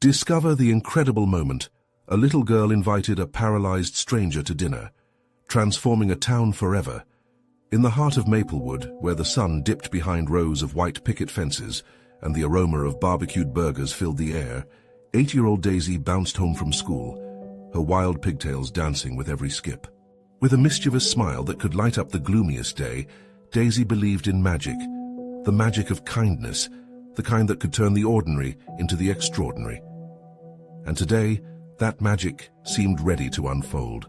Discover the incredible moment. A little girl invited a paralyzed stranger to dinner, transforming a town forever. In the heart of Maplewood, where the sun dipped behind rows of white picket fences and the aroma of barbecued burgers filled the air, 8-year-old Daisy bounced home from school, her wild pigtails dancing with every skip. With a mischievous smile that could light up the gloomiest day, Daisy believed in magic, the magic of kindness, the kind that could turn the ordinary into the extraordinary. And today, that magic seemed ready to unfold.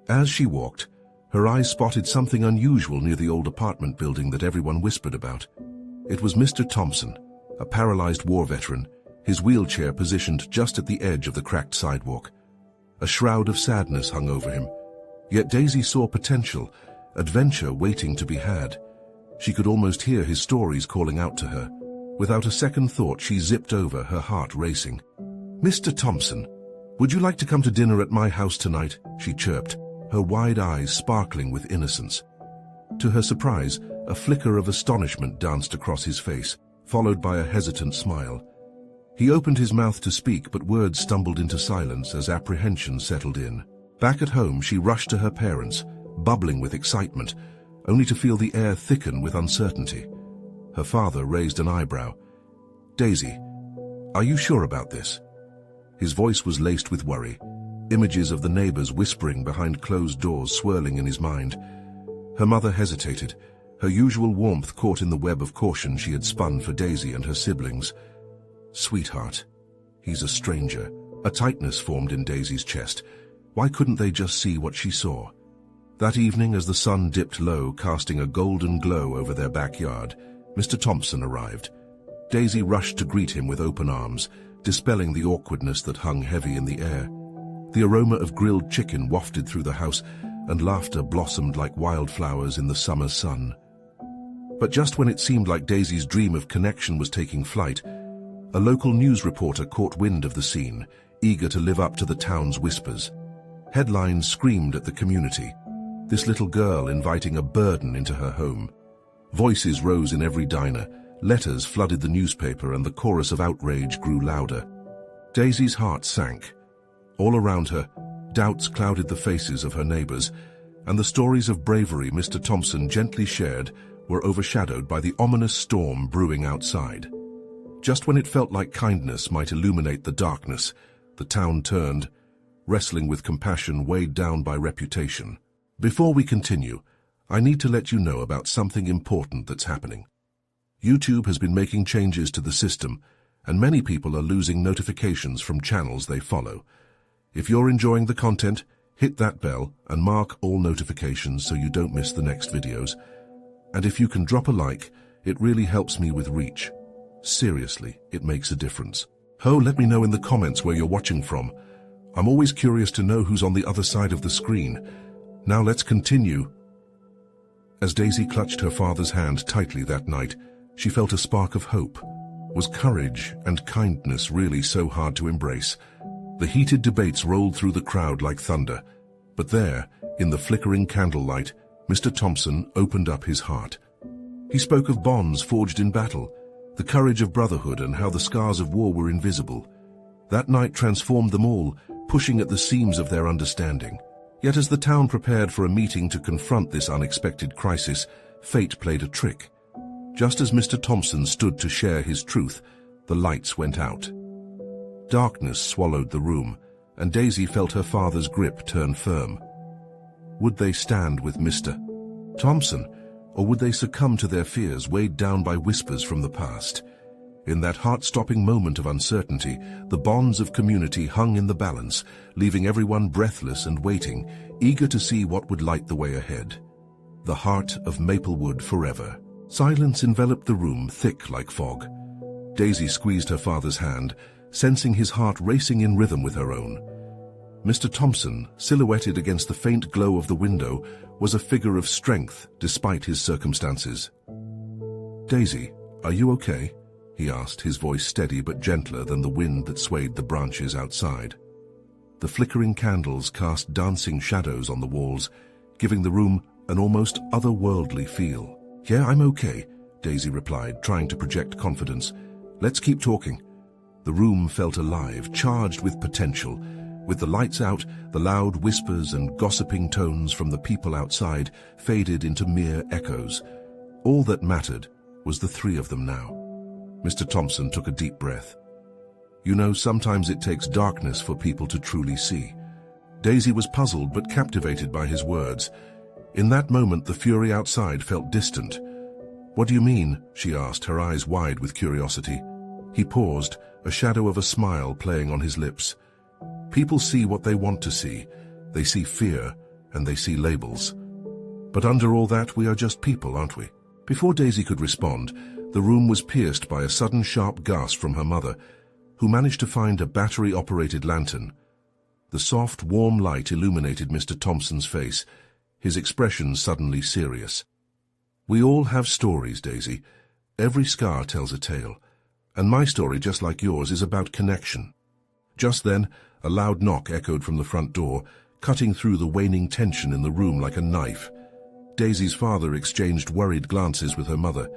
As she walked, her eyes spotted something unusual near the old apartment building that everyone whispered about. It was Mr. Thompson, a paralyzed war veteran, his wheelchair positioned just at the edge of the cracked sidewalk. A shroud of sadness hung over him, yet Daisy saw potential, adventure waiting to be had. She could almost hear his stories calling out to her. Without a second thought, she zipped over, her heart racing. "Mr. Thompson, would you like to come to dinner at my house tonight?" she chirped, her wide eyes sparkling with innocence. To her surprise, a flicker of astonishment danced across his face, followed by a hesitant smile. He opened his mouth to speak, but words stumbled into silence as apprehension settled in. Back at home, she rushed to her parents, bubbling with excitement, only to feel the air thicken with uncertainty. Her father raised an eyebrow. "Daisy, are you sure about this?" His voice was laced with worry, images of the neighbors whispering behind closed doors swirling in his mind. Her mother hesitated, her usual warmth caught in the web of caution she had spun for Daisy and her siblings. "Sweetheart, he's a stranger." A tightness formed in Daisy's chest. Why couldn't they just see what she saw? That evening, as the sun dipped low, casting a golden glow over their backyard, Mr. Thompson arrived. Daisy rushed to greet him with open arms, dispelling the awkwardness that hung heavy in the air. The aroma of grilled chicken wafted through the house, and laughter blossomed like wildflowers in the summer sun. But just when it seemed like Daisy's dream of connection was taking flight, a local news reporter caught wind of the scene, eager to live up to the town's whispers. Headlines screamed at the community, this little girl inviting a burden into her home. Voices rose in every diner, letters flooded the newspaper, and the chorus of outrage grew louder. Daisy's heart sank. All around her, doubts clouded the faces of her neighbors, and the stories of bravery Mr. Thompson gently shared were overshadowed by the ominous storm brewing outside. Just when it felt like kindness might illuminate the darkness, the town turned, wrestling with compassion weighed down by reputation. Before we continue, I need to let you know about something important that's happening. YouTube has been making changes to the system, and many people are losing notifications from channels they follow. If you're enjoying the content, hit that bell and mark all notifications so you don't miss the next videos. And if you can drop a like, it really helps me with reach. Seriously, it makes a difference. Let me know in the comments where you're watching from. I'm always curious to know who's on the other side of the screen. Now let's continue. As Daisy clutched her father's hand tightly that night, she felt a spark of hope. Was courage and kindness really so hard to embrace? The heated debates rolled through the crowd like thunder, but there, in the flickering candlelight, Mr. Thompson opened up his heart. He spoke of bonds forged in battle, the courage of brotherhood, and how the scars of war were invisible. That night transformed them all, pushing at the seams of their understanding. Yet as the town prepared for a meeting to confront this unexpected crisis, fate played a trick. Just as Mr. Thompson stood to share his truth, the lights went out. Darkness swallowed the room, and Daisy felt her father's grip turn firm. Would they stand with Mr. Thompson, or would they succumb to their fears, weighed down by whispers from the past? In that heart-stopping moment of uncertainty, the bonds of community hung in the balance, leaving everyone breathless and waiting, eager to see what would light the way ahead. The heart of Maplewood forever. Silence enveloped the room, thick like fog. Daisy squeezed her father's hand, sensing his heart racing in rhythm with her own. Mr. Thompson, silhouetted against the faint glow of the window, was a figure of strength despite his circumstances. "Daisy, are you okay?" he asked, his voice steady but gentler than the wind that swayed the branches outside. The flickering candles cast dancing shadows on the walls, giving the room an almost otherworldly feel. "Yeah, I'm okay," Daisy replied, trying to project confidence. "Let's keep talking." The room felt alive, charged with potential. With the lights out, the loud whispers and gossiping tones from the people outside faded into mere echoes. All that mattered was the three of them now. Mr. Thompson took a deep breath. You know, sometimes it takes darkness for people to truly see. Daisy was puzzled but captivated by his words. In that moment, the fury outside felt distant. What do you mean? She asked, her eyes wide with curiosity. He paused, a shadow of a smile playing on his lips. People see what they want to see. They see fear, and they see labels. But under all that, we are just people, aren't we? Before Daisy could respond, the room was pierced by a sudden sharp gasp from her mother, who managed to find a battery-operated lantern. The soft, warm light illuminated Mr. Thompson's face, his expression suddenly serious. We all have stories, Daisy. Every scar tells a tale. And my story, just like yours, is about connection. Just then, a loud knock echoed from the front door, cutting through the waning tension in the room like a knife. Daisy's father exchanged worried glances with her mother.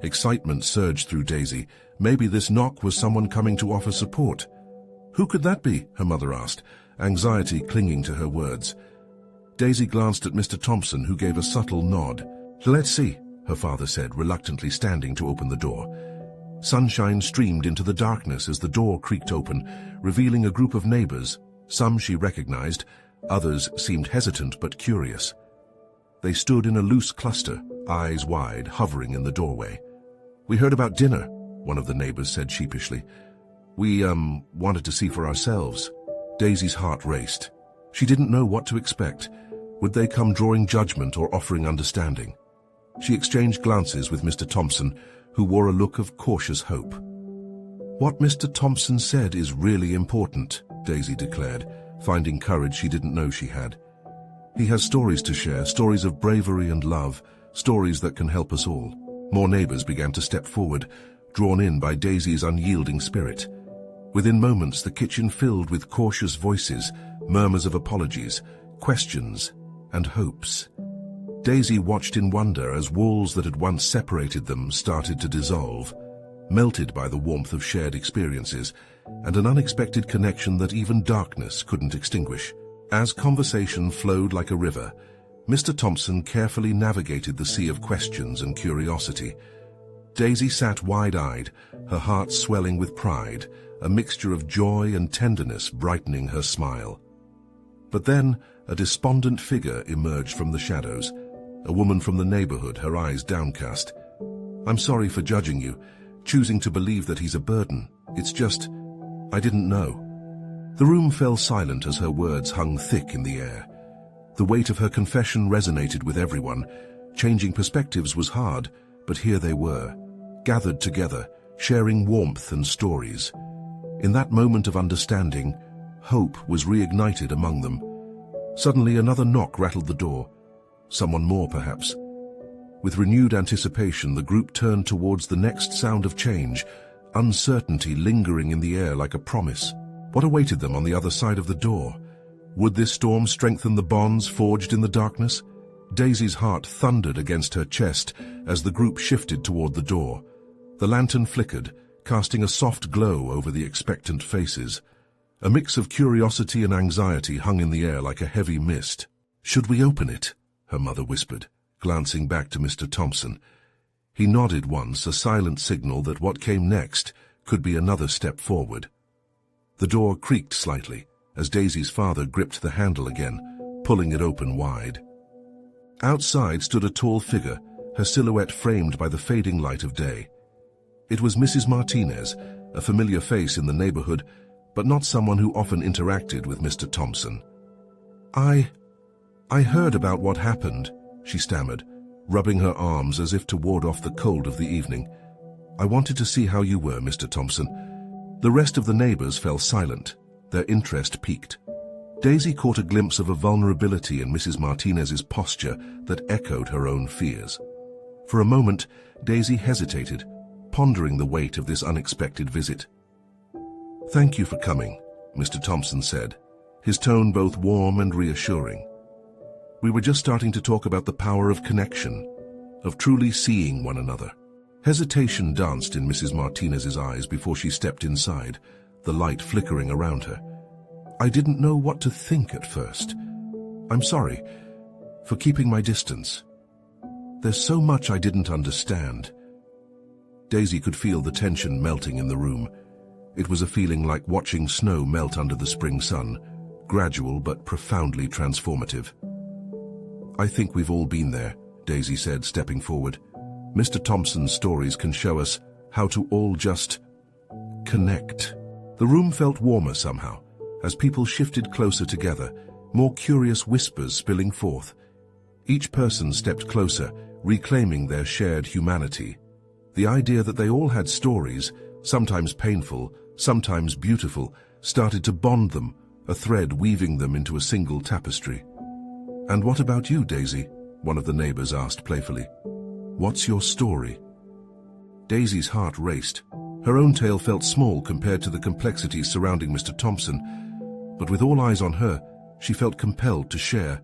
Excitement surged through Daisy. Maybe this knock was someone coming to offer support. Who could that be? Her mother asked, anxiety clinging to her words. Daisy glanced at Mr. Thompson, who gave a subtle nod. Let's see, her father said, reluctantly standing to open the door. Sunshine streamed into the darkness as the door creaked open, revealing a group of neighbors. Some she recognized, others seemed hesitant but curious. They stood in a loose cluster, eyes wide, hovering in the doorway. We heard about dinner, one of the neighbors said sheepishly. We, wanted to see for ourselves. Daisy's heart raced. She didn't know what to expect. Would they come drawing judgment or offering understanding? She exchanged glances with Mr. Thompson, who wore a look of cautious hope. What Mr. Thompson said is really important, Daisy declared, finding courage she didn't know she had. He has stories to share, stories of bravery and love, stories that can help us all. More neighbors began to step forward, drawn in by Daisy's unyielding spirit. Within moments, the kitchen filled with cautious voices, murmurs of apologies, questions, and hopes. Daisy watched in wonder as walls that had once separated them started to dissolve, melted by the warmth of shared experiences, and an unexpected connection that even darkness couldn't extinguish. As conversation flowed like a river, Mr. Thompson carefully navigated the sea of questions and curiosity. Daisy sat wide-eyed, her heart swelling with pride, a mixture of joy and tenderness brightening her smile. But then, a despondent figure emerged from the shadows, a woman from the neighborhood, her eyes downcast. I'm sorry for judging you, choosing to believe that he's a burden. It's just, I didn't know. The room fell silent as her words hung thick in the air. The weight of her confession resonated with everyone. Changing perspectives was hard, but here they were, gathered together, sharing warmth and stories. In that moment of understanding, hope was reignited among them. Suddenly another knock rattled the door. Someone more, perhaps. With renewed anticipation, the group turned towards the next sound of change, uncertainty lingering in the air like a promise. What awaited them on the other side of the door? Would this storm strengthen the bonds forged in the darkness? Daisy's heart thundered against her chest as the group shifted toward the door. The lantern flickered, casting a soft glow over the expectant faces. A mix of curiosity and anxiety hung in the air like a heavy mist. Should we open it? Her mother whispered, glancing back to Mr. Thompson. He nodded once, a silent signal that what came next could be another step forward. The door creaked slightly as Daisy's father gripped the handle again, pulling it open wide. Outside stood a tall figure, her silhouette framed by the fading light of day. It was Mrs. Martinez, a familiar face in the neighborhood, but not someone who often interacted with Mr. Thompson. I heard about what happened, she stammered, rubbing her arms as if to ward off the cold of the evening. I wanted to see how you were, Mr. Thompson. The rest of the neighbors fell silent, their interest piqued. Daisy caught a glimpse of a vulnerability in Mrs. Martinez's posture that echoed her own fears. For a moment, Daisy hesitated, pondering the weight of this unexpected visit. Thank you for coming, Mr. Thompson said, his tone both warm and reassuring. We were just starting to talk about the power of connection, of truly seeing one another. Hesitation danced in Mrs. Martinez's eyes before she stepped inside, the light flickering around her. "I didn't know what to think at first. I'm sorry for keeping my distance. There's so much I didn't understand." Daisy could feel the tension melting in the room. It was a feeling like watching snow melt under the spring sun, gradual but profoundly transformative. "I think we've all been there," Daisy said, stepping forward. "Mr. Thompson's stories can show us how to all just connect." The room felt warmer somehow, as people shifted closer together, more curious whispers spilling forth. Each person stepped closer, reclaiming their shared humanity. The idea that they all had stories, sometimes painful, sometimes beautiful, started to bond them, a thread weaving them into a single tapestry. "And what about you, Daisy?" one of the neighbors asked playfully. "What's your story?" Daisy's heart raced. Her own tale felt small compared to the complexities surrounding Mr. Thompson, but with all eyes on her, she felt compelled to share.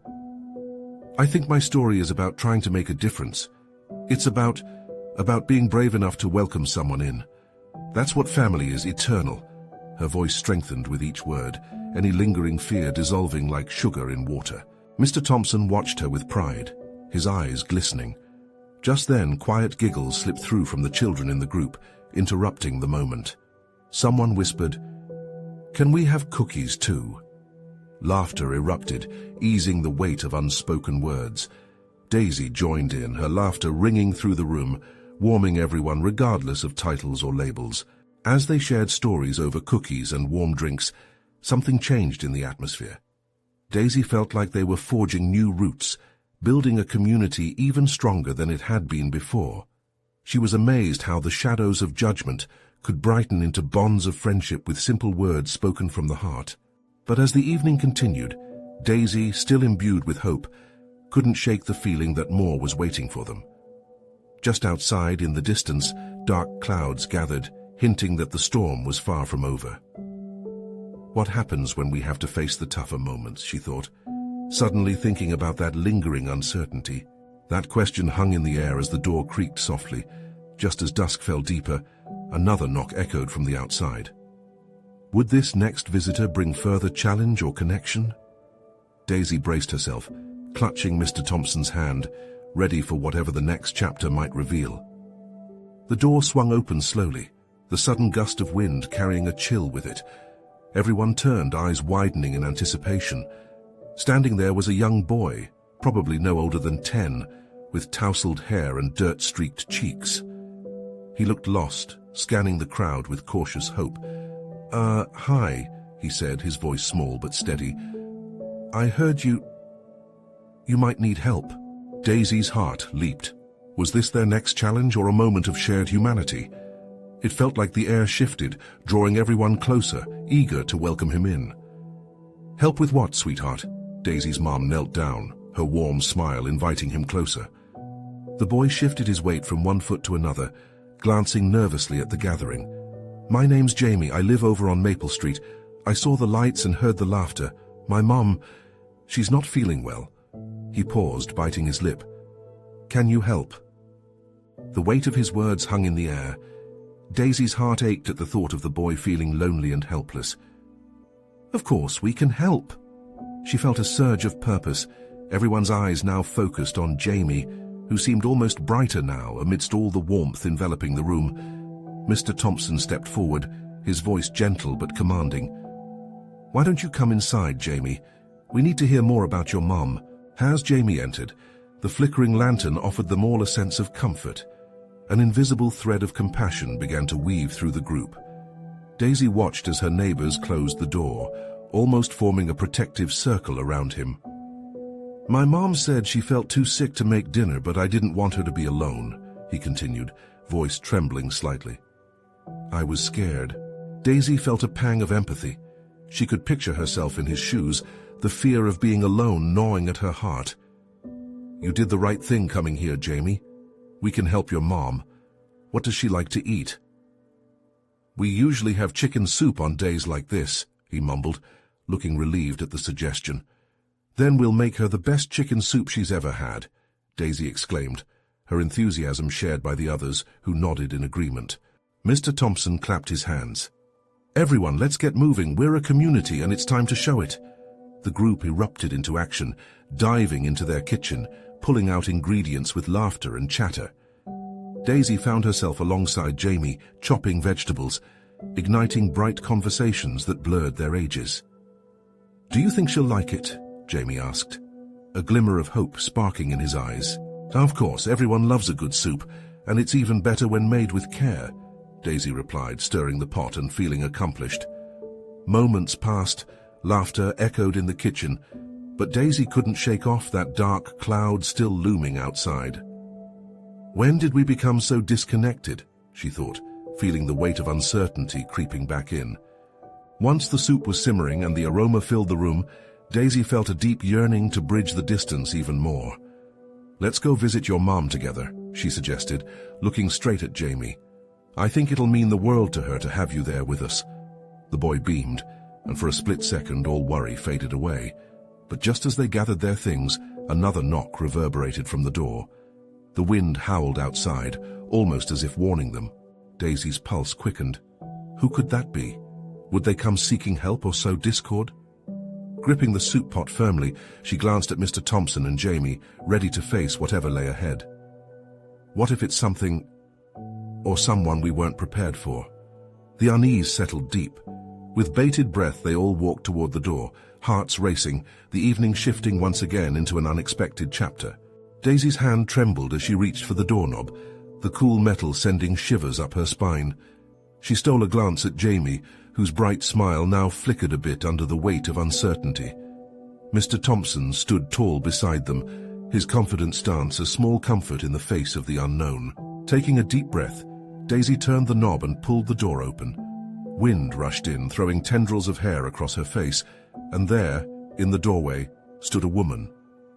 "I think my story is about trying to make a difference. It's about being brave enough to welcome someone in. That's what family is, eternal." Her voice strengthened with each word, any lingering fear dissolving like sugar in water. Mr. Thompson watched her with pride, his eyes glistening. Just then, quiet giggles slipped through from the children in the group, interrupting the moment. Someone whispered, "Can we have cookies too?" Laughter erupted, easing the weight of unspoken words. Daisy joined in, her laughter ringing through the room, warming everyone regardless of titles or labels. As they shared stories over cookies and warm drinks, something changed in the atmosphere. Daisy felt like they were forging new roots, building a community even stronger than it had been before. She was amazed how the shadows of judgment could brighten into bonds of friendship with simple words spoken from the heart. But as the evening continued, Daisy, still imbued with hope, couldn't shake the feeling that more was waiting for them. Just outside, in the distance, dark clouds gathered, hinting that the storm was far from over. What happens when we have to face the tougher moments, she thought, suddenly thinking about that lingering uncertainty. That question hung in the air as the door creaked softly. Just as dusk fell deeper, another knock echoed from the outside. Would this next visitor bring further challenge or connection? Daisy braced herself, clutching Mr. Thompson's hand, ready for whatever the next chapter might reveal. The door swung open slowly, the sudden gust of wind carrying a chill with it. Everyone turned, eyes widening in anticipation. Standing there was a young boy, probably no older than 10, with tousled hair and dirt-streaked cheeks. He looked lost, scanning the crowd with cautious hope. Hi, he said, his voice small but steady. "I heard you might need help." Daisy's heart leaped. Was this their next challenge or a moment of shared humanity? It felt like the air shifted, drawing everyone closer, eager to welcome him in. "Help with what, sweetheart?" Daisy's mom knelt down, her warm smile inviting him closer. The boy shifted his weight from one foot to another, glancing nervously at the gathering. "My name's Jamie. I live over on Maple Street. I saw the lights and heard the laughter. My mom, she's not feeling well." He paused, biting his lip. "Can you help?" The weight of his words hung in the air. Daisy's heart ached at the thought of the boy feeling lonely and helpless. "Of course, we can help." She felt a surge of purpose, everyone's eyes now focused on Jamie, who seemed almost brighter now amidst all the warmth enveloping the room. Mr. Thompson stepped forward, his voice gentle but commanding. "Why don't you come inside, Jamie? We need to hear more about your mom." As Jamie entered, the flickering lantern offered them all a sense of comfort. An invisible thread of compassion began to weave through the group. Daisy watched as her neighbors closed the door, almost forming a protective circle around him. "My mom said she felt too sick to make dinner, but I didn't want her to be alone," he continued, voice trembling slightly. "I was scared." Daisy felt a pang of empathy. She could picture herself in his shoes, the fear of being alone gnawing at her heart. "You did the right thing coming here, Jamie. We can help your mom. What does she like to eat?" "We usually have chicken soup on days like this," he mumbled, looking relieved at the suggestion. "Then we'll make her the best chicken soup she's ever had," Daisy exclaimed, her enthusiasm shared by the others, who nodded in agreement. Mr. Thompson clapped his hands. Everyone, let's get moving. We're a community and it's time to show it. The group erupted into action, diving into their kitchen, pulling out ingredients with laughter and chatter. Daisy found herself alongside Jamie, chopping vegetables, igniting bright conversations that blurred their ages. "Do you think she'll like it?" Jamie asked, a glimmer of hope sparking in his eyes. "Of course, everyone loves a good soup, and it's even better when made with care," Daisy replied, stirring the pot and feeling accomplished. Moments passed, laughter echoed in the kitchen, but Daisy couldn't shake off that dark cloud still looming outside. When did we become so disconnected? She thought, feeling the weight of uncertainty creeping back in. Once the soup was simmering and the aroma filled the room, Daisy felt a deep yearning to bridge the distance even more. "Let's go visit your mom together," she suggested, looking straight at Jamie. "I think it'll mean the world to her to have you there with us." The boy beamed, and for a split second all worry faded away. But just as they gathered their things, another knock reverberated from the door. The wind howled outside, almost as if warning them. Daisy's pulse quickened. Who could that be? Would they come seeking help or sow discord? Gripping the soup pot firmly, she glanced at Mr. Thompson and Jamie, ready to face whatever lay ahead. What if it's something or someone we weren't prepared for? The unease settled deep. With bated breath, they all walked toward the door, hearts racing, the evening shifting once again into an unexpected chapter. Daisy's hand trembled as she reached for the doorknob, the cool metal sending shivers up her spine. She stole a glance at Jamie, whose bright smile now flickered a bit under the weight of uncertainty. Mr. Thompson stood tall beside them, his confident stance a small comfort in the face of the unknown. Taking a deep breath, Daisy turned the knob and pulled the door open. Wind rushed in, throwing tendrils of hair across her face, and there, in the doorway, stood a woman.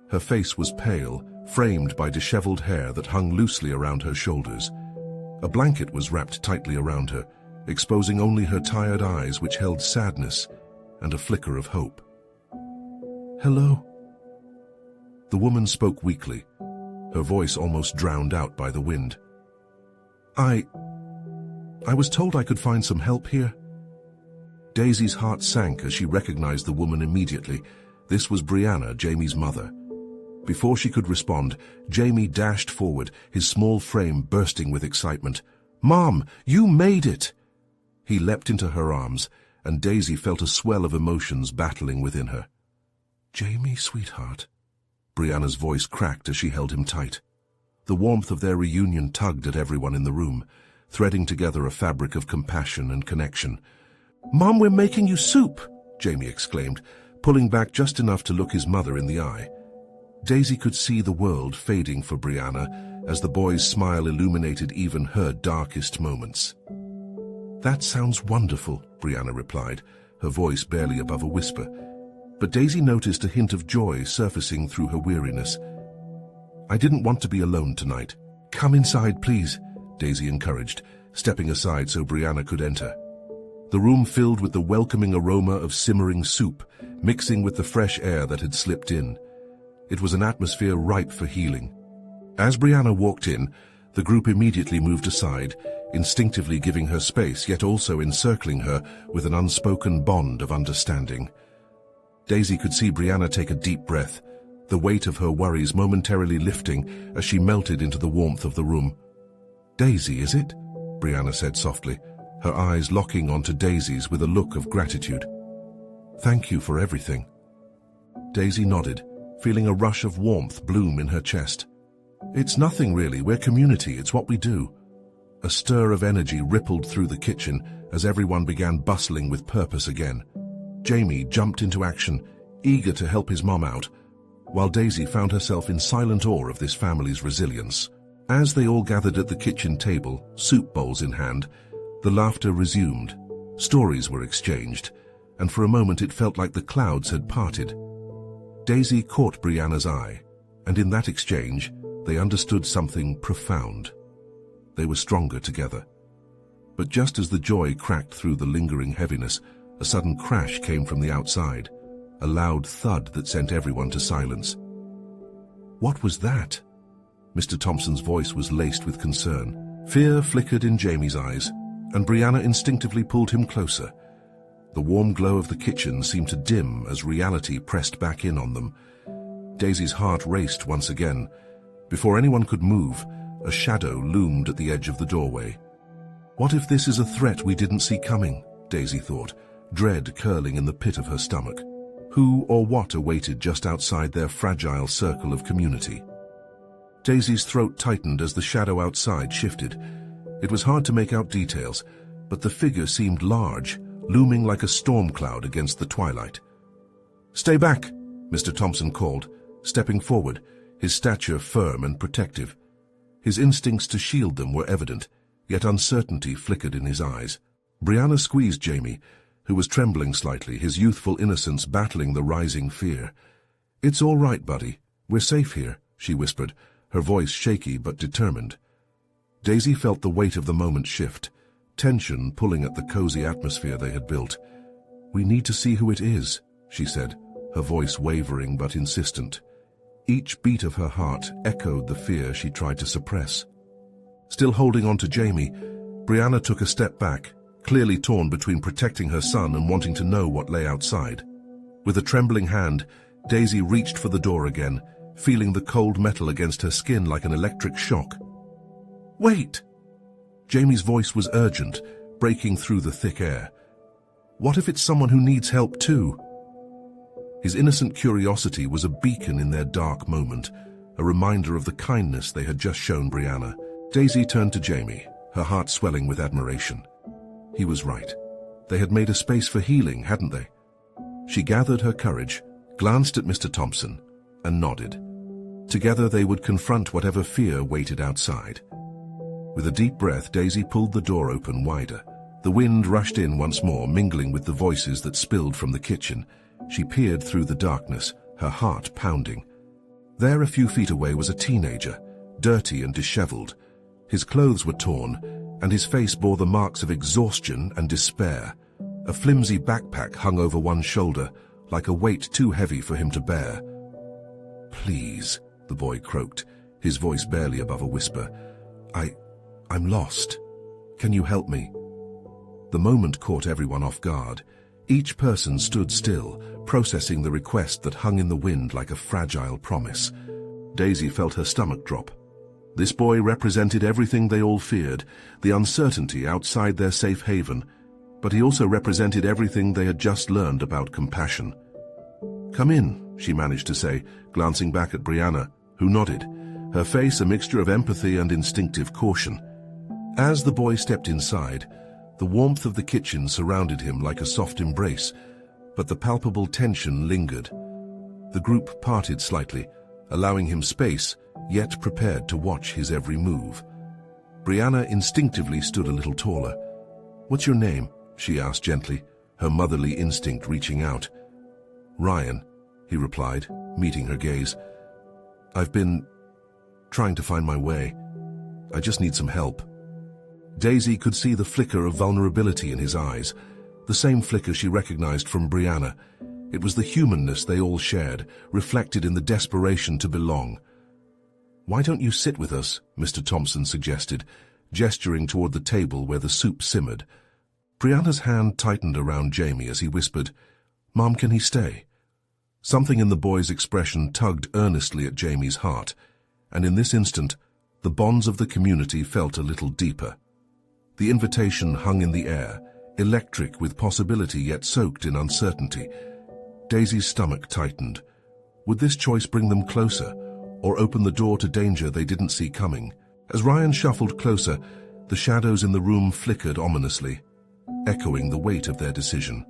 Her face was pale, framed by disheveled hair that hung loosely around her shoulders. A blanket was wrapped tightly around her, exposing only her tired eyes which held sadness and a flicker of hope. "Hello?" The woman spoke weakly, her voice almost drowned out by the wind. I was told I could find some help here." Daisy's heart sank as she recognized the woman immediately. This was Brianna, Jamie's mother. Before she could respond, Jamie dashed forward, his small frame bursting with excitement. "Mom, you made it!" He leapt into her arms, and Daisy felt a swell of emotions battling within her. "Jamie, sweetheart." Brianna's voice cracked as she held him tight. The warmth of their reunion tugged at everyone in the room, threading together a fabric of compassion and connection. "Mom, we're making you soup!" Jamie exclaimed, pulling back just enough to look his mother in the eye. Daisy could see the world fading for Brianna as the boy's smile illuminated even her darkest moments. "That sounds wonderful," Brianna replied, her voice barely above a whisper. But Daisy noticed a hint of joy surfacing through her weariness. "I didn't want to be alone tonight. Come inside, please," Daisy encouraged, stepping aside so Brianna could enter. The room filled with the welcoming aroma of simmering soup, mixing with the fresh air that had slipped in. It was an atmosphere ripe for healing. As Brianna walked in, the group immediately moved aside, instinctively giving her space, yet also encircling her with an unspoken bond of understanding. Daisy could see Brianna take a deep breath, the weight of her worries momentarily lifting as she melted into the warmth of the room. "Daisy, is it?" Brianna said softly, her eyes locking onto Daisy's with a look of gratitude. "Thank you for everything." Daisy nodded, feeling a rush of warmth bloom in her chest. "It's nothing really, we're community, it's what we do." A stir of energy rippled through the kitchen as everyone began bustling with purpose again. Jamie jumped into action, eager to help his mom out, while Daisy found herself in silent awe of this family's resilience. As they all gathered at the kitchen table, soup bowls in hand, the laughter resumed, stories were exchanged, and for a moment it felt like the clouds had parted. Daisy caught Brianna's eye, and in that exchange, they understood something profound. They were stronger together. But just as the joy cracked through the lingering heaviness, a sudden crash came from the outside, a loud thud that sent everyone to silence. "What was that?" Mr. Thompson's voice was laced with concern. Fear flickered in Jamie's eyes, and Brianna instinctively pulled him closer, The warm glow of the kitchen seemed to dim as reality pressed back in on them. Daisy's heart raced once again. Before anyone could move, a shadow loomed at the edge of the doorway. What if this is a threat we didn't see coming? Daisy thought, dread curling in the pit of her stomach. Who or what awaited just outside their fragile circle of community? Daisy's throat tightened as the shadow outside shifted. It was hard to make out details, but the figure seemed large, looming like a storm cloud against the twilight. "Stay back," Mr. Thompson called, stepping forward, his stature firm and protective. His instincts to shield them were evident, yet uncertainty flickered in his eyes. Brianna squeezed Jamie, who was trembling slightly, his youthful innocence battling the rising fear. "It's all right, buddy. We're safe here," she whispered, her voice shaky but determined. Daisy felt the weight of the moment shift, tension pulling at the cozy atmosphere they had built. "We need to see who it is," she said, her voice wavering but insistent. Each beat of her heart echoed the fear she tried to suppress. Still holding on to Jamie, Brianna took a step back, clearly torn between protecting her son and wanting to know what lay outside. With a trembling hand, Daisy reached for the door again, feeling the cold metal against her skin like an electric shock. "Wait!" Jamie's voice was urgent, breaking through the thick air. "What if it's someone who needs help too?" His innocent curiosity was a beacon in their dark moment, a reminder of the kindness they had just shown Brianna. Daisy turned to Jamie, her heart swelling with admiration. He was right. They had made a space for healing, hadn't they? She gathered her courage, glanced at Mr. Thompson, and nodded. Together they would confront whatever fear waited outside. With a deep breath, Daisy pulled the door open wider. The wind rushed in once more, mingling with the voices that spilled from the kitchen. She peered through the darkness, her heart pounding. There, a few feet away, was a teenager, dirty and disheveled. His clothes were torn, and his face bore the marks of exhaustion and despair. A flimsy backpack hung over one shoulder, like a weight too heavy for him to bear. "Please," the boy croaked, his voice barely above a whisper. I'm lost. Can you help me?" The moment caught everyone off guard. Each person stood still, processing the request that hung in the wind like a fragile promise. Daisy felt her stomach drop. This boy represented everything they all feared, the uncertainty outside their safe haven, but he also represented everything they had just learned about compassion. "Come in," she managed to say, glancing back at Brianna, who nodded, her face a mixture of empathy and instinctive caution. As the boy stepped inside, the warmth of the kitchen surrounded him like a soft embrace, but the palpable tension lingered. The group parted slightly, allowing him space, yet prepared to watch his every move. Brianna instinctively stood a little taller. "What's your name?" she asked gently, her motherly instinct reaching out. "Ryan," he replied, meeting her gaze. "I've been trying to find my way. I just need some help." Daisy could see the flicker of vulnerability in his eyes, the same flicker she recognized from Brianna. It was the humanness they all shared, reflected in the desperation to belong. "Why don't you sit with us?" Mr. Thompson suggested, gesturing toward the table where the soup simmered. Brianna's hand tightened around Jamie as he whispered, "Mom, can he stay?" Something in the boy's expression tugged earnestly at Jamie's heart, and in this instant, the bonds of the community felt a little deeper. The invitation hung in the air, electric with possibility yet soaked in uncertainty. Daisy's stomach tightened. Would this choice bring them closer, or open the door to danger they didn't see coming? As Ryan shuffled closer, the shadows in the room flickered ominously, echoing the weight of their decision.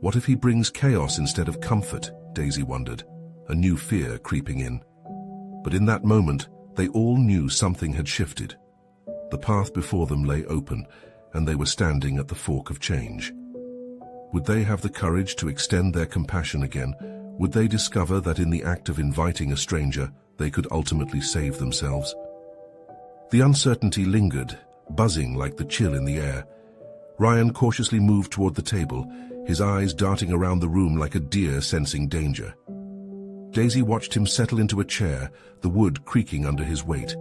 What if he brings chaos instead of comfort? Daisy wondered, a new fear creeping in. But in that moment, they all knew something had shifted. The path before them lay open, and they were standing at the fork of change. Would they have the courage to extend their compassion again? Would they discover that in the act of inviting a stranger, they could ultimately save themselves? The uncertainty lingered, buzzing like the chill in the air. Ryan cautiously moved toward the table, his eyes darting around the room like a deer sensing danger. Daisy watched him settle into a chair, the wood creaking under his weight.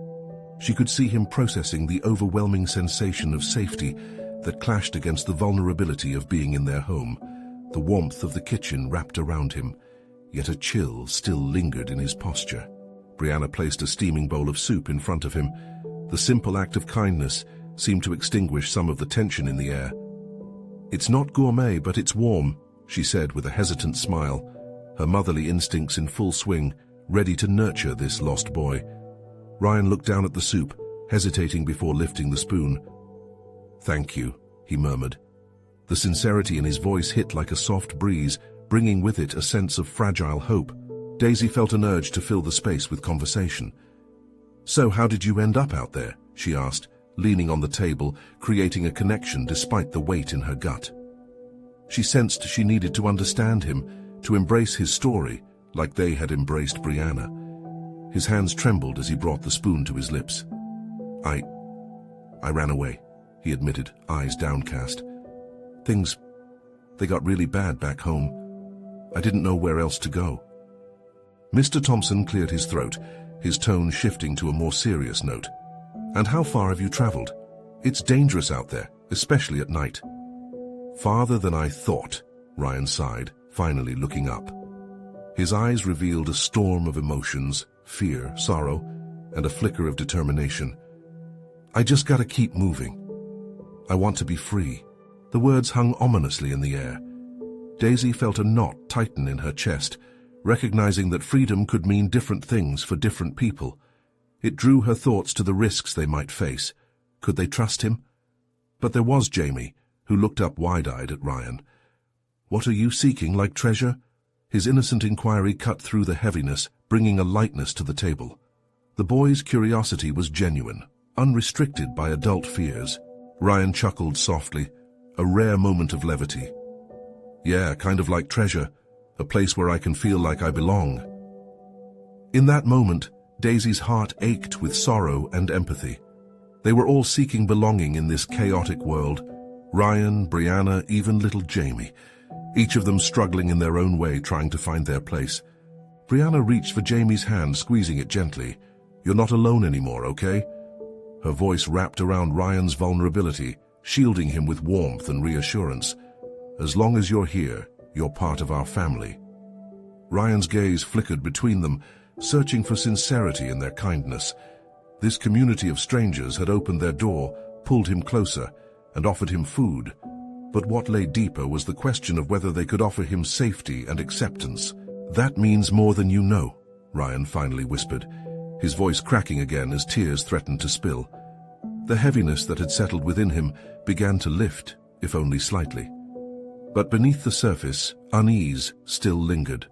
She could see him processing the overwhelming sensation of safety, that clashed against the vulnerability of being in their home. The warmth of the kitchen wrapped around him, yet a chill still lingered in his posture. Brianna placed a steaming bowl of soup in front of him. The simple act of kindness seemed to extinguish some of the tension in the air. "It's not gourmet, but it's warm," she said with a hesitant smile, her motherly instincts in full swing, ready to nurture this lost boy. Ryan looked down at the soup, hesitating before lifting the spoon. "Thank you," he murmured. The sincerity in his voice hit like a soft breeze, bringing with it a sense of fragile hope. Daisy felt an urge to fill the space with conversation. "So how did you end up out there?" she asked, leaning on the table, creating a connection despite the weight in her gut. She sensed she needed to understand him, to embrace his story, like they had embraced Brianna. His hands trembled as he brought the spoon to his lips. I ran away," he admitted, eyes downcast. They got really bad back home. I didn't know where else to go." Mr. Thompson cleared his throat, his tone shifting to a more serious note. "And how far have you traveled? It's dangerous out there, especially at night." "Farther than I thought," Ryan sighed, finally looking up. His eyes revealed a storm of emotions, fear, sorrow, and a flicker of determination. "I just gotta keep moving. I want to be free." The words hung ominously in the air. Daisy felt a knot tighten in her chest, recognizing that freedom could mean different things for different people. It drew her thoughts to the risks they might face. Could they trust him? But there was Jamie, who looked up wide-eyed at Ryan. "What are you seeking, like treasure?" His innocent inquiry cut through the heaviness, bringing a lightness to the table. The boy's curiosity was genuine, unrestricted by adult fears. Ryan chuckled softly, a rare moment of levity. "Yeah, kind of like treasure, a place where I can feel like I belong." In that moment, Daisy's heart ached with sorrow and empathy. They were all seeking belonging in this chaotic world. Ryan, Brianna, even little Jamie, each of them struggling in their own way, trying to find their place. Brianna reached for Jamie's hand, squeezing it gently. "You're not alone anymore, okay?" Her voice wrapped around Ryan's vulnerability, shielding him with warmth and reassurance. "As long as you're here, you're part of our family." Ryan's gaze flickered between them, searching for sincerity in their kindness. This community of strangers had opened their door, pulled him closer, and offered him food. But what lay deeper was the question of whether they could offer him safety and acceptance. "That means more than you know," Ryan finally whispered, his voice cracking again as tears threatened to spill. The heaviness that had settled within him began to lift, if only slightly. But beneath the surface, unease still lingered.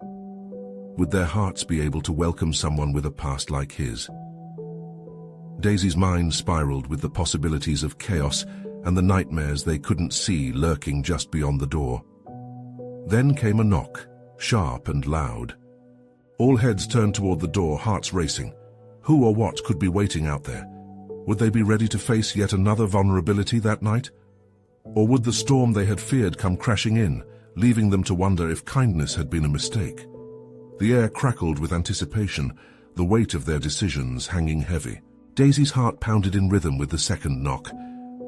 Would their hearts be able to welcome someone with a past like his? Daisy's mind spiraled with the possibilities of chaos and the nightmares they couldn't see lurking just beyond the door. Then came a knock, sharp and loud. All heads turned toward the door, hearts racing. Who or what could be waiting out there? Would they be ready to face yet another vulnerability that night? Or would the storm they had feared come crashing in, leaving them to wonder if kindness had been a mistake? The air crackled with anticipation, the weight of their decisions hanging heavy. Daisy's heart pounded in rhythm with the second knock.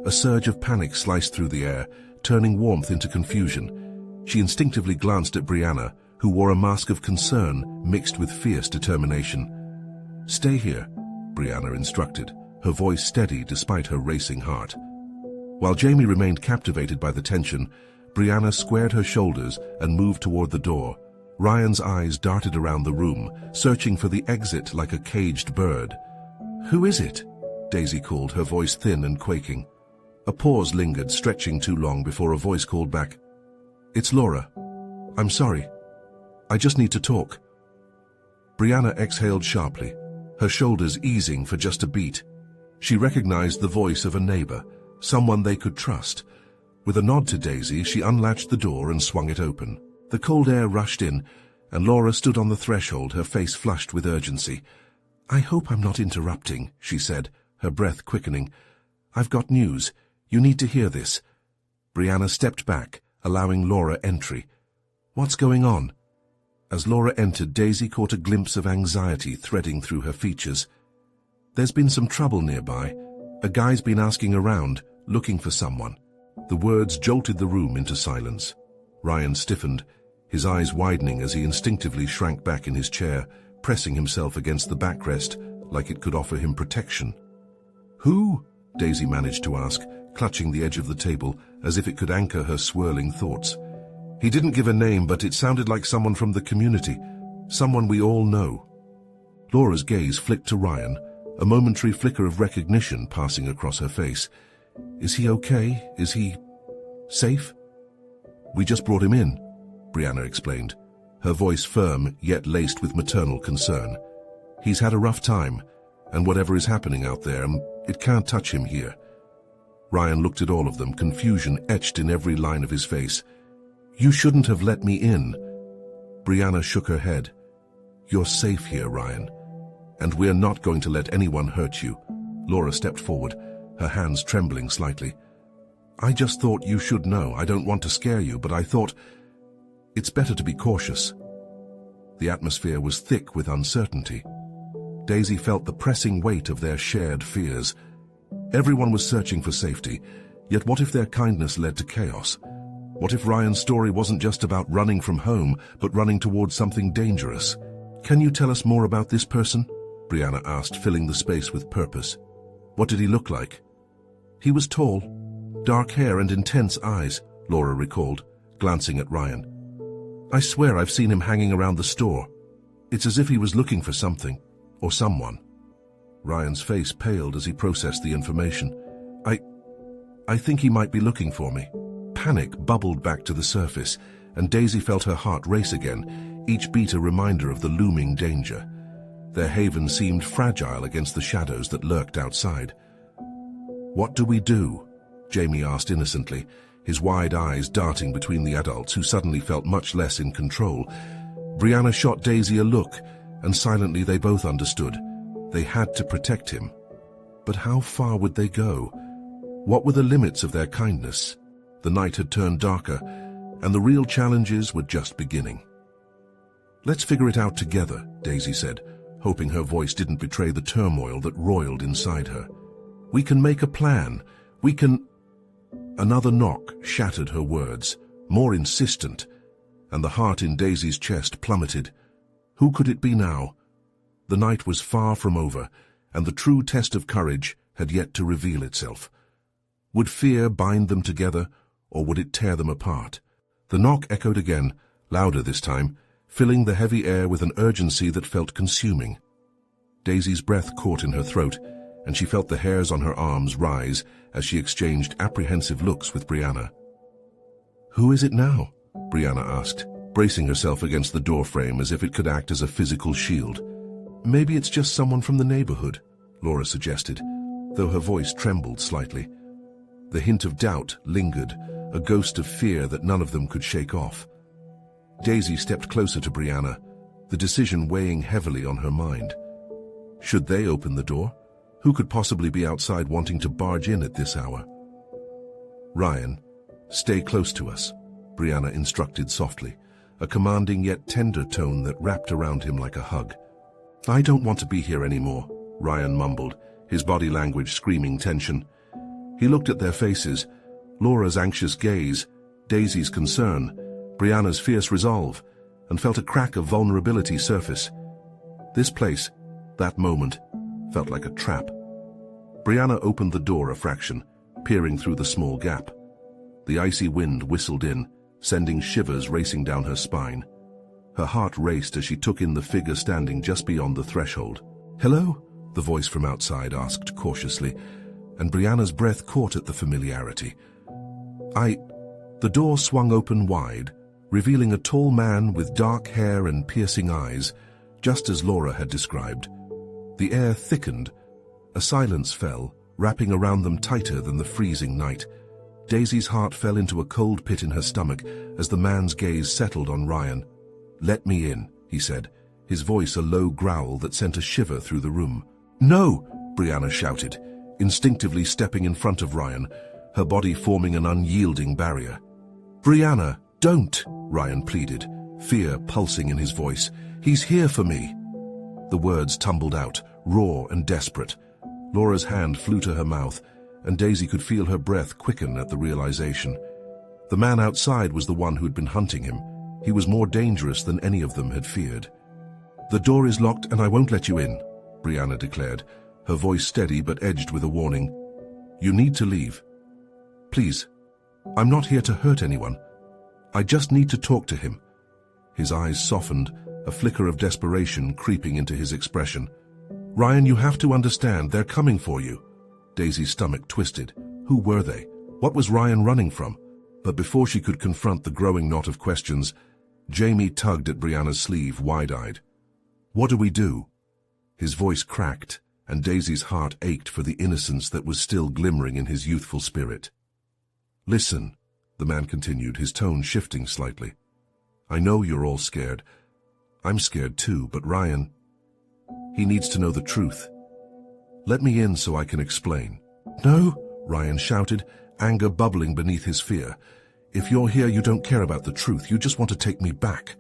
A surge of panic sliced through the air, turning warmth into confusion. She instinctively glanced at Brianna, who wore a mask of concern mixed with fierce determination. "Stay here," Brianna instructed, her voice steady despite her racing heart. While Jamie remained captivated by the tension, Brianna squared her shoulders and moved toward the door. Ryan's eyes darted around the room, searching for the exit like a caged bird. "Who is it?" Daisy called, her voice thin and quaking. A pause lingered, stretching too long before a voice called back. "It's Laura. I'm sorry. I just need to talk." Brianna exhaled sharply, her shoulders easing for just a beat. She recognized the voice of a neighbor, someone they could trust. With a nod to Daisy, she unlatched the door and swung it open. The cold air rushed in, and Laura stood on the threshold, her face flushed with urgency. "I hope I'm not interrupting," she said, her breath quickening. "I've got news. You need to hear this." Brianna stepped back, allowing Laura entry. "What's going on?" As Laura entered, Daisy caught a glimpse of anxiety threading through her features. "There's been some trouble nearby. A guy's been asking around, looking for someone." The words jolted the room into silence. Ryan stiffened, his eyes widening as he instinctively shrank back in his chair, pressing himself against the backrest like it could offer him protection. "Who?" Daisy managed to ask, clutching the edge of the table as if it could anchor her swirling thoughts. He didn't give a name, but it sounded like someone from the community, someone we all know. Laura's gaze flicked to Ryan, a momentary flicker of recognition passing across her face. "Is he okay? Is he safe?" "We just brought him in," Brianna explained, her voice firm yet laced with maternal concern. "He's had a rough time, and whatever is happening out there, it can't touch him here." Ryan looked at all of them, confusion etched in every line of his face. "You shouldn't have let me in." Brianna shook her head. "You're safe here, Ryan, and we're not going to let anyone hurt you." Laura stepped forward, her hands trembling slightly. "I just thought you should know. I don't want to scare you, but I thought it's better to be cautious." The atmosphere was thick with uncertainty. Daisy felt the pressing weight of their shared fears. Everyone was searching for safety, yet what if their kindness led to chaos? What if Ryan's story wasn't just about running from home, but running towards something dangerous? "Can you tell us more about this person?" Brianna asked, filling the space with purpose. "What did he look like?" "He was tall, dark hair and intense eyes," Laura recalled, glancing at Ryan. "I swear I've seen him hanging around the store. It's as if he was looking for something, or someone." Ryan's face paled as he processed the information. I think he might be looking for me." Panic bubbled back to the surface, and Daisy felt her heart race again, each beat a reminder of the looming danger. Their haven seemed fragile against the shadows that lurked outside. "What do we do?" Jamie asked innocently, his wide eyes darting between the adults who suddenly felt much less in control. Brianna shot Daisy a look, and silently they both understood. They had to protect him. But how far would they go? What were the limits of their kindness? The night had turned darker, and the real challenges were just beginning. "Let's figure it out together," Daisy said, hoping her voice didn't betray the turmoil that roiled inside her. "We can make a plan. We can—" Another knock shattered her words, more insistent, and the heart in Daisy's chest plummeted. Who could it be now? The night was far from over, and the true test of courage had yet to reveal itself. Would fear bind them together, or would it tear them apart? The knock echoed again, louder this time, filling the heavy air with an urgency that felt consuming. Daisy's breath caught in her throat, and she felt the hairs on her arms rise as she exchanged apprehensive looks with Brianna. "Who is it now?" Brianna asked, bracing herself against the doorframe as if it could act as a physical shield. "Maybe it's just someone from the neighborhood," Laura suggested, though her voice trembled slightly. The hint of doubt lingered, a ghost of fear that none of them could shake off. Daisy stepped closer to Brianna, the decision weighing heavily on her mind. Should they open the door? Who could possibly be outside wanting to barge in at this hour? "Ryan, stay close to us," Brianna instructed softly, a commanding yet tender tone that wrapped around him like a hug. "I don't want to be here anymore," Ryan mumbled, his body language screaming tension. He looked at their faces, Laura's anxious gaze, Daisy's concern, Brianna's fierce resolve, and felt a crack of vulnerability surface. This place, that moment, felt like a trap. Brianna opened the door a fraction, peering through the small gap. The icy wind whistled in, sending shivers racing down her spine. Her heart raced as she took in the figure standing just beyond the threshold. "Hello?" the voice from outside asked cautiously, and Brianna's breath caught at the familiarity. The door swung open wide, revealing a tall man with dark hair and piercing eyes, just as Laura had described. The air thickened. A silence fell, wrapping around them tighter than the freezing night. Daisy's heart fell into a cold pit in her stomach as the man's gaze settled on Ryan. "Let me in," he said, his voice a low growl that sent a shiver through the room. "No!" Brianna shouted, instinctively stepping in front of Ryan, her body forming an unyielding barrier. "Brianna, don't!" Ryan pleaded, fear pulsing in his voice. "He's here for me." The words tumbled out, raw and desperate. Laura's hand flew to her mouth, and Daisy could feel her breath quicken at the realization. The man outside was the one who'd been hunting him. He was more dangerous than any of them had feared. "The door is locked and I won't let you in," Brianna declared, her voice steady but edged with a warning. "You need to leave. Please. I'm not here to hurt anyone. I just need to talk to him." His eyes softened, a flicker of desperation creeping into his expression. "Ryan, you have to understand, they're coming for you." Daisy's stomach twisted. Who were they? What was Ryan running from? But before she could confront the growing knot of questions, Jamie tugged at Brianna's sleeve, wide-eyed. "What do we do?" His voice cracked, and Daisy's heart ached for the innocence that was still glimmering in his youthful spirit. "Listen," the man continued, his tone shifting slightly. "I know you're all scared. I'm scared too, but Ryan, he needs to know the truth. Let me in so I can explain." "No," Ryan shouted, anger bubbling beneath his fear. "If you're here, you don't care about the truth. You just want to take me back.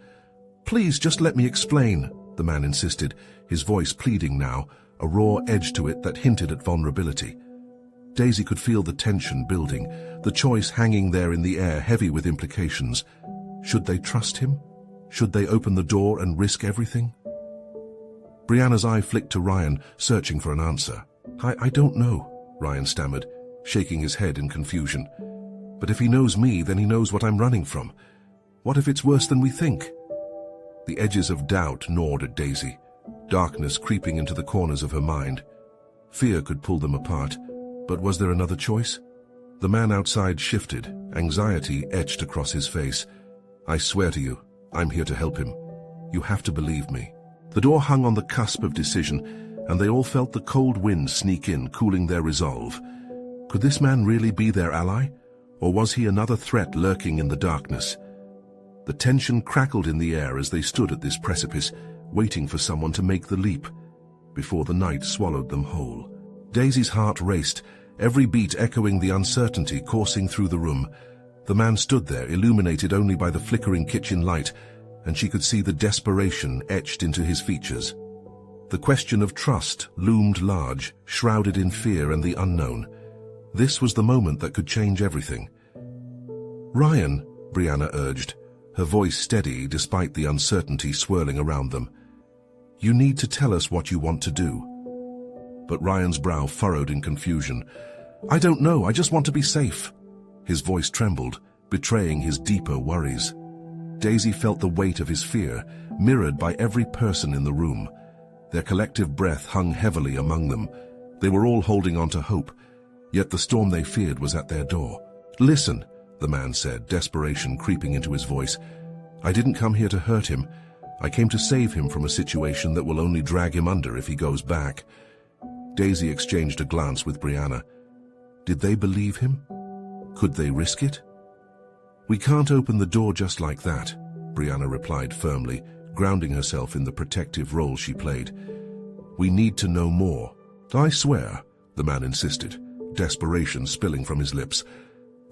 Please, just let me explain," the man insisted, his voice pleading now, a raw edge to it that hinted at vulnerability. Daisy could feel the tension building, the choice hanging there in the air, heavy with implications. Should they trust him? Should they open the door and risk everything? Brianna's eye flicked to Ryan, searching for an answer. I don't know," Ryan stammered, shaking his head in confusion. "But if he knows me, then he knows what I'm running from. What if it's worse than we think?" The edges of doubt gnawed at Daisy, darkness creeping into the corners of her mind. Fear could pull them apart, but was there another choice? The man outside shifted, anxiety etched across his face. "I swear to you, I'm here to help him. You have to believe me." The door hung on the cusp of decision, and they all felt the cold wind sneak in, cooling their resolve. Could this man really be their ally? Or was he another threat lurking in the darkness? The tension crackled in the air as they stood at this precipice, waiting for someone to make the leap, before the night swallowed them whole. Daisy's heart raced, every beat echoing the uncertainty coursing through the room. The man stood there, illuminated only by the flickering kitchen light, and she could see the desperation etched into his features. The question of trust loomed large, shrouded in fear and the unknown. This was the moment that could change everything. "Ryan," Brianna urged, her voice steady despite the uncertainty swirling around them. "You need to tell us what you want to do." But Ryan's brow furrowed in confusion. "I don't know, I just want to be safe." His voice trembled, betraying his deeper worries. Daisy felt the weight of his fear, mirrored by every person in the room. Their collective breath hung heavily among them. They were all holding on to hope, yet the storm they feared was at their door. "Listen," the man said, desperation creeping into his voice. "I didn't come here to hurt him. I came to save him from a situation that will only drag him under if he goes back." Daisy exchanged a glance with Brianna. Did they believe him? Could they risk it? "We can't open the door just like that," Brianna replied firmly, grounding herself in the protective role she played. "We need to know more." "I swear," the man insisted, desperation spilling from his lips.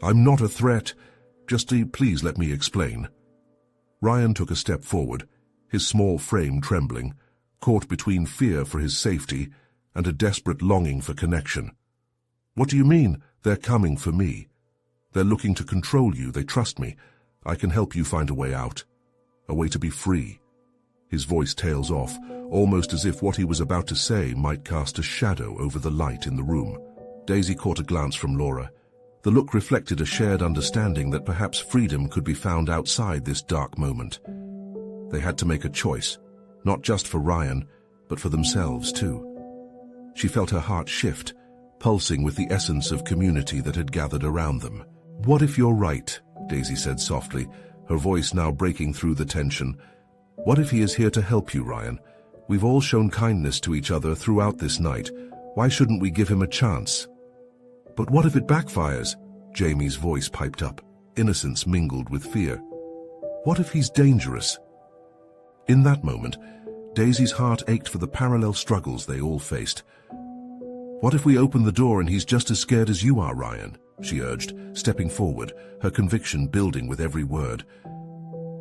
"I'm not a threat. Just please let me explain." Ryan took a step forward, his small frame trembling, caught between fear for his safety and a desperate longing for connection. "What do you mean, they're coming for me? They're looking to control you, they trust me. I can help you find a way out. A way to be free." His voice tails off, almost as if what he was about to say might cast a shadow over the light in the room. Daisy caught a glance from Laura. The look reflected a shared understanding that perhaps freedom could be found outside this dark moment. They had to make a choice, not just for Ryan, but for themselves too. She felt her heart shift, pulsing with the essence of community that had gathered around them. "What if you're right?" Daisy said softly, her voice now breaking through the tension. "What if he is here to help you, Ryan? We've all shown kindness to each other throughout this night. Why shouldn't we give him a chance?" "But what if it backfires?" Jamie's voice piped up, innocence mingled with fear. "What if he's dangerous?" In that moment, Daisy's heart ached for the parallel struggles they all faced. "What if we open the door and he's just as scared as you are, Ryan?" she urged, stepping forward, her conviction building with every word.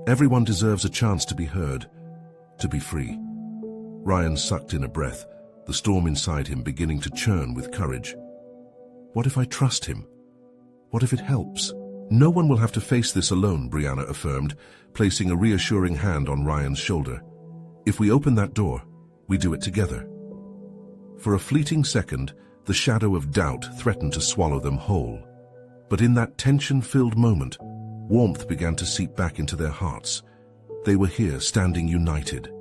"Everyone deserves a chance to be heard, to be free." Ryan sucked in a breath, the storm inside him beginning to churn with courage. What if I trust him? What if it helps? No one will have to face this alone, Brianna affirmed, placing a reassuring hand on Ryan's shoulder. If we open that door, we do it together. For a fleeting second, the shadow of doubt threatened to swallow them whole. But in that tension-filled moment, warmth began to seep back into their hearts. They were here, standing united.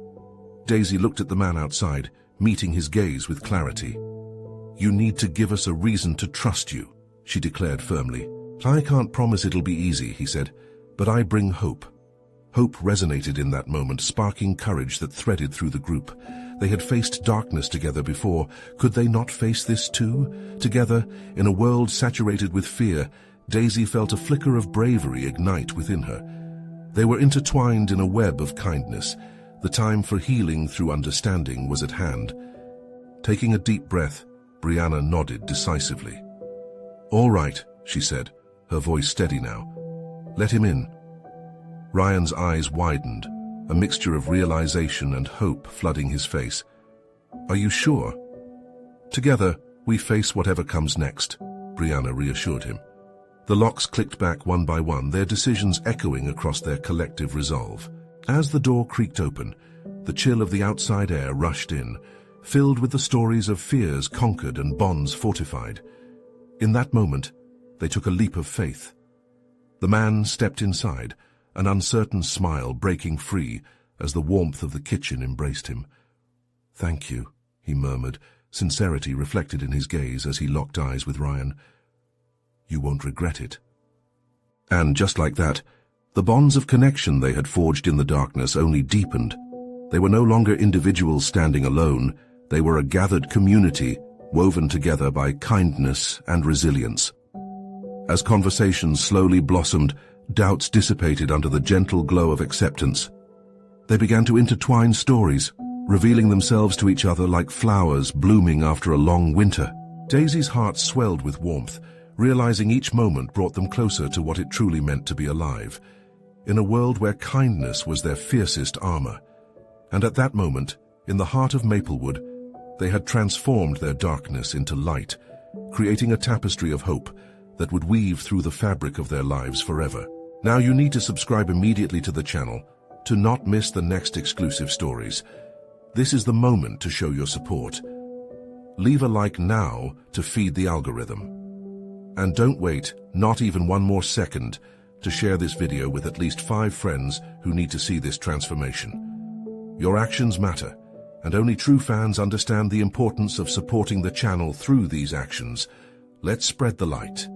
Daisy looked at the man outside, meeting his gaze with clarity. "You need to give us a reason to trust you," she declared firmly. "I can't promise it'll be easy," he said, "but I bring hope." Hope resonated in that moment, sparking courage that threaded through the group. They had faced darkness together before. Could they not face this too? Together, in a world saturated with fear, Daisy felt a flicker of bravery ignite within her. They were intertwined in a web of kindness. The time for healing through understanding was at hand. Taking a deep breath, Brianna nodded decisively. "All right," she said, her voice steady now. "Let him in." Ryan's eyes widened, a mixture of realization and hope flooding his face. "Are you sure?" "Together, we face whatever comes next," Brianna reassured him. The locks clicked back one by one, their decisions echoing across their collective resolve. As the door creaked open, the chill of the outside air rushed in, filled with the stories of fears conquered and bonds fortified. In that moment, they took a leap of faith. The man stepped inside, an uncertain smile breaking free as the warmth of the kitchen embraced him. "Thank you," he murmured, sincerity reflected in his gaze as he locked eyes with Ryan. "You won't regret it." And just like that, the bonds of connection they had forged in the darkness only deepened. They were no longer individuals standing alone. They were a gathered community, woven together by kindness and resilience. As conversations slowly blossomed, doubts dissipated under the gentle glow of acceptance. They began to intertwine stories, revealing themselves to each other like flowers blooming after a long winter. Daisy's heart swelled with warmth, realizing each moment brought them closer to what it truly meant to be alive, in a world where kindness was their fiercest armor. And at that moment, in the heart of Maplewood, they had transformed their darkness into light, creating a tapestry of hope that would weave through the fabric of their lives forever. Now you need to subscribe immediately to the channel to not miss the next exclusive stories. This is the moment to show your support. Leave a like now to feed the algorithm. And don't wait, not even one more second, to share this video with at least 5 friends who need to see this transformation. Your actions matter, and only true fans understand the importance of supporting the channel through these actions. Let's spread the light.